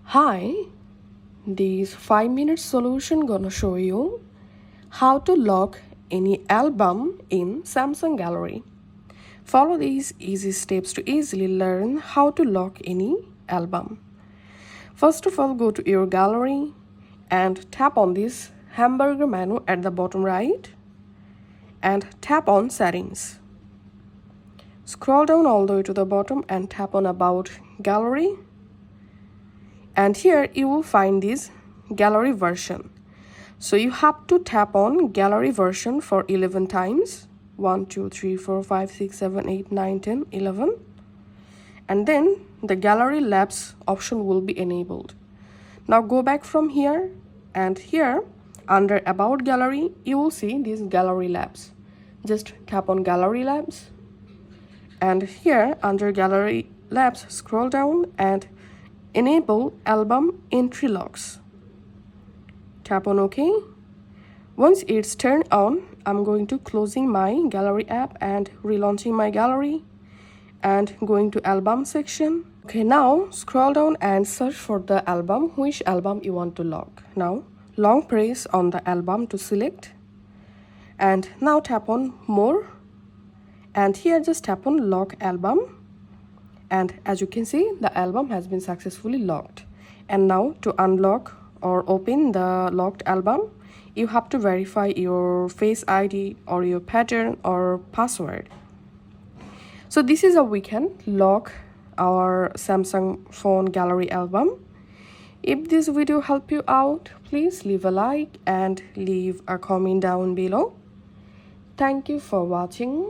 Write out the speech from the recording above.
Hi, this 5-minute solution gonna show you how to lock any album in Samsung Gallery. Follow these easy steps to easily learn how to lock any album. First of all, go to your gallery and tap on this hamburger menu at the bottom right and tap on settings. Scroll down all the way to the bottom and tap on about gallery. And here you will find this gallery version. So you have to tap on gallery version for 11 times. 1, 2, 3, 4, 5, 6, 7, 8, 9, 10, 11. And then the gallery labs option will be enabled. Now go back from here, and here under about gallery you will see these gallery labs. Just tap on gallery labs, and here under gallery labs scroll down and enable album entry locks. Tap on OK. Once it's turned on, I'm going to closing my gallery app and relaunching my gallery and going to album section. Okay, now scroll down and search for the album, which album you want to lock. Now long press on the album to select, and now tap on more, and here just tap on lock album. And as you can see, the album has been successfully locked. And now to unlock or open the locked album, you have to verify your Face ID or your pattern or password. So this is how we can lock our Samsung phone gallery album. If this video helped you out, please leave a like and leave a comment down below. Thank you for watching.